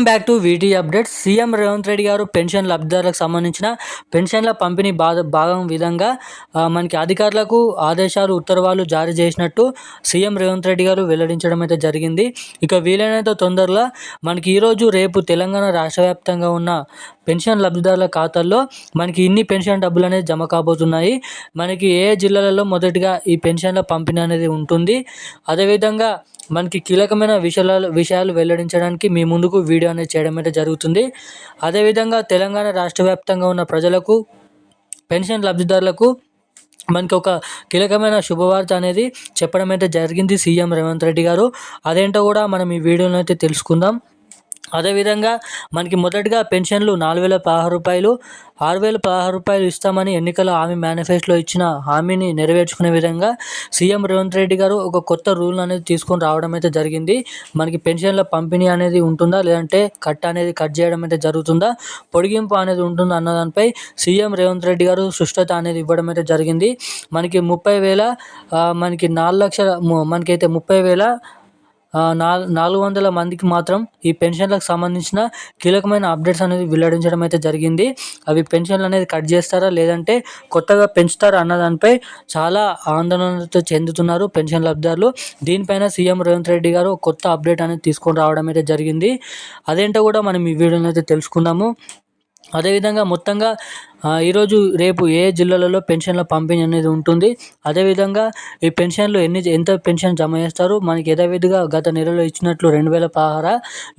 Back to వీటీ updates. CM Revanth Reddy గారు pension లబ్ధిదారులకు సంబంధించిన పెన్షన్ల పంపిణీ భాగం విధంగా మనకి అధికారులకు ఆదేశాలు ఉత్తర్వులు జారీ చేసినట్టు సీఎం రేవంత్ రెడ్డి గారు వెల్లడించడం అయితే జరిగింది. ఇక వీలైనంత తొందరలో మనకి ఈరోజు రేపు తెలంగాణ రాష్ట్ర వ్యాప్తంగా ఉన్న పెన్షన్ లబ్ధిదారుల ఖాతాల్లో మనకి ఇన్ని పెన్షన్ డబ్బులు అనేది జమ కాబోతున్నాయి. మనకి ఏ జిల్లాలలో మొదటిగా ఈ పెన్షన్ల పంపిణీ అనేది ఉంటుంది. అదేవిధంగా మనకి కీలకమైన విషయాలు వెల్లడించడానికి మీ ముందుకు వీడియో అనేది చేయడం అయితే జరుగుతుంది. అదేవిధంగా తెలంగాణ రాష్ట్ర వ్యాప్తంగా ఉన్న ప్రజలకు, పెన్షన్ లబ్ధిదారులకు మనకి ఒక కీలకమైన శుభవార్త అనేది చెప్పడం అయితే జరిగింది సీఎం రేవంత్ రెడ్డి గారు. అదేంటో కూడా మనం ఈ వీడియోలో అయితే తెలుసుకుందాం. అదేవిధంగా మనకి మొదటగా పెన్షన్లు 4,016 రూపాయలు, 6,016 రూపాయలు ఇస్తామని ఎన్నికల హామీ మేనిఫెస్టోలో ఇచ్చిన హామీని నెరవేర్చుకునే విధంగా సీఎం రేవంత్ రెడ్డి గారు ఒక కొత్త రూల్ అనేది తీసుకొని రావడం అయితే జరిగింది. మనకి పెన్షన్ల పంపిణీ అనేది ఉంటుందా, లేదంటే కట్ చేయడం అయితే జరుగుతుందా, పొడిగింపు అనేది ఉంటుందా అన్న దానిపై సీఎం రేవంత్ రెడ్డి గారు స్పష్టత అనేది ఇవ్వడం అయితే జరిగింది. మనకి 30,000 మనకి 4 లక్షల మనకైతే 30,400 మందికి మాత్రం ఈ పెన్షన్లకు సంబంధించిన కీలకమైన అప్డేట్స్ అనేది వెల్లడించడం అయితే జరిగింది. అవి పెన్షన్లు అనేది కట్ చేస్తారా, లేదంటే కొత్తగా పెంచుతారా అన్న దానిపై చాలా ఆందోళనతో చెందుతున్నారు పెన్షన్ లబ్ధిదారులు. దీనిపైన సీఎం రేవంత్ రెడ్డి గారు కొత్త అప్డేట్ అనేది తీసుకొని రావడం అయితే జరిగింది. అదేంటో కూడా మనం ఈ వీడియోలో అయితే తెలుసుకుందాము. అదేవిధంగా మొత్తంగా ఈరోజు రేపు ఏ జిల్లాలలో పెన్షన్ల పంపిణీ అనేది ఉంటుంది, అదేవిధంగా ఈ పెన్షన్లు ఎంత పెన్షన్ జమ చేస్తారు, మనకి యథావిధిగా గత నెలలో ఇచ్చినట్లు 2,016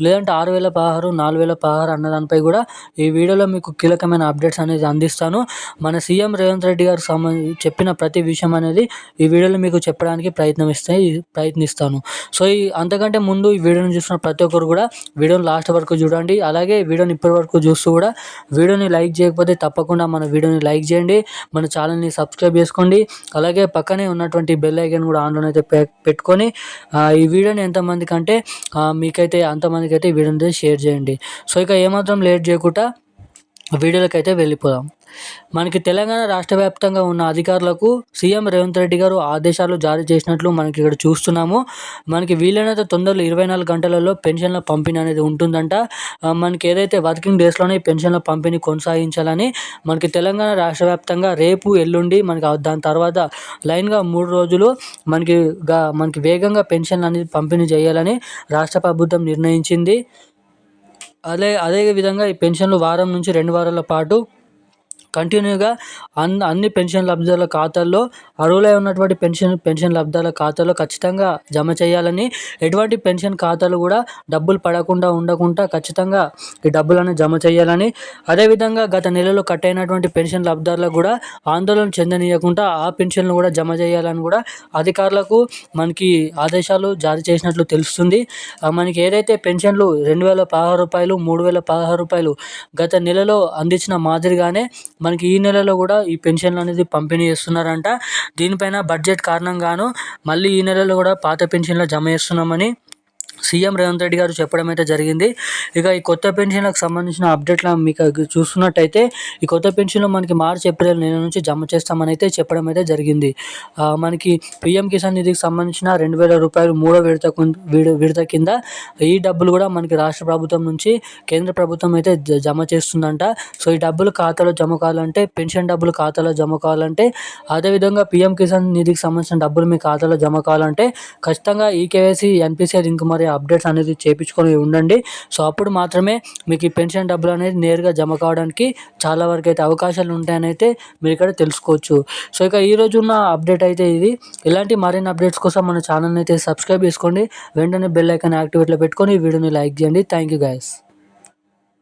లేదంటే 6,016, 4,016 అన్న దానిపై కూడా ఈ వీడియోలో మీకు కీలకమైన అప్డేట్స్ అనేది అందిస్తాను. మన సీఎం రేవంత్ రెడ్డి గారు చెప్పిన ప్రతి విషయం అనేది ఈ వీడియోలో మీకు చెప్పడానికి ప్రయత్నిస్తాను. సో అంతకంటే ముందు ఈ వీడియోని చూసిన ప్రతి ఒక్కరు కూడా వీడియోని లాస్ట్ వరకు చూడండి. అలాగే వీడియోని ఇప్పటి వరకు చూస్తూ కూడా వీడియోని లైక్ చేయకపోతే తప్పకుండా మన వీడియోని లైక్ చేయండి, మన ఛానల్ని సబ్స్క్రైబ్ చేసుకోండి. అలాగే పక్కనే ఉన్నటువంటి బెల్ ఐకాన్ కూడా ఆన్లో అయితే పెట్టుకొని ఈ వీడియోని ఎంతమందికి అంటే మీకైతే అంతమందికి అయితే ఈ వీడియోని షేర్ చేయండి. సో ఇక ఏమాత్రం లేట్ చేయకుండా వీడియోలకి అయితే వెళ్ళిపోదాం. మనకి తెలంగాణ రాష్ట్ర వ్యాప్తంగా ఉన్న అధికారులకు సీఎం రేవంత్ రెడ్డి గారు ఆదేశాలు జారీ చేసినట్లు మనకి ఇక్కడ చూస్తున్నాము. మనకి వీలైనంత తొందరలో 24 గంటలలో పెన్షన్ల పంపిణీ అనేది ఉంటుందంట. మనకి ఏదైతే వర్కింగ్ డేస్లోనే పెన్షన్ల పంపిణీ కొనసాగించాలని మనకి తెలంగాణ రాష్ట్ర వ్యాప్తంగా రేపు, ఎల్లుండి, మనకి దాని తర్వాత లైన్గా 3 రోజులు మనకి వేగంగా పెన్షన్లు అనేది పంపిణీ చేయాలని రాష్ట్ర ప్రభుత్వం నిర్ణయించింది. అదే విధంగా ఈ పెన్షన్లు వారం నుంచి 2 వారాల పాటు కంటిన్యూగా అన్ని పెన్షన్ లబ్ధిదారుల ఖాతాల్లో, అర్హులై ఉన్నటువంటి పెన్షన్ లబ్ధిదారుల ఖాతాలో ఖచ్చితంగా జమ చేయాలని, ఎటువంటి పెన్షన్ ఖాతాలు కూడా డబ్బులు పడకుండా ఉండకుండా ఖచ్చితంగా ఈ డబ్బులను జమ చేయాలని, అదేవిధంగా గత నెలలో కట్ అయినటువంటి పెన్షన్ లబ్ధిదారులకు కూడా ఆందోళన చెందనీయకుండా ఆ పెన్షన్లు కూడా జమ చేయాలని కూడా అధికారులకు మనకి ఆదేశాలు జారీ చేసినట్లు తెలుస్తుంది. మనకి ఏదైతే పెన్షన్లు 2,016 రూపాయలు, 3,016 రూపాయలు గత నెలలో అందించిన మాదిరిగానే మనకి ఈ నెలలో కూడా ఈ పెన్షన్లు అనేది పంపిణీ చేస్తున్నారంట. దీనిపైన బడ్జెట్ కారణంగాను మళ్ళీ ఈ నెలలో కూడా పాత పెన్షన్లు జమ చేస్తున్నామని సీఎం రేవంత్ రెడ్డి గారు చెప్పడం అయితే జరిగింది. ఇక ఈ కొత్త పెన్షన్లకు సంబంధించిన అప్డేట్లు మీకు చూస్తున్నట్టయితే ఈ కొత్త పెన్షన్లు మనకి మార్చి, ఏప్రిల్ నెల నుంచి జమ చేస్తామని అయితే చెప్పడం అయితే జరిగింది. మనకి పీఎం కిసాన్ నిధికి సంబంధించిన 2,000 రూపాయలు 3వ విడత కింద ఈ డబ్బులు కూడా మనకి రాష్ట్ర ప్రభుత్వం నుంచి కేంద్ర ప్రభుత్వం అయితే జమ చేస్తుందంట. సో ఈ డబ్బులు ఖాతాలో జమ కావాలంటే, పెన్షన్ డబ్బులు ఖాతాలో జమ కావాలంటే, అదేవిధంగా పీఎం కిసాన్ నిధికి సంబంధించిన డబ్బులు మీ ఖాతాలో జమ కావాలంటే ఖచ్చితంగా ఈకేవైసీ, ఎన్పిసిఐ లింక్ మరి అప్డేట్స్ అనేది చేయించుకొని ఉండండి. సో అప్పుడు మాత్రమే మీకు ఈ పెన్షన్ డబ్బులు అనేది నేరుగా జమ కావడానికి చాలా వరకు అయితే అవకాశాలు ఉంటాయని అయితే మీరు ఇక్కడ తెలుసుకోవచ్చు. సో ఇక ఈరోజు ఉన్న అప్డేట్ అయితే ఇది. ఇలాంటి మరిన్ని అప్డేట్స్ కోసం మన ఛానల్ని అయితే సబ్స్క్రైబ్ చేసుకోండి. వెంటనే బెల్ ఐకాన్ యాక్టివేట్లో పెట్టుకొని ఈ వీడియోని లైక్ చేయండి. Thank you guys.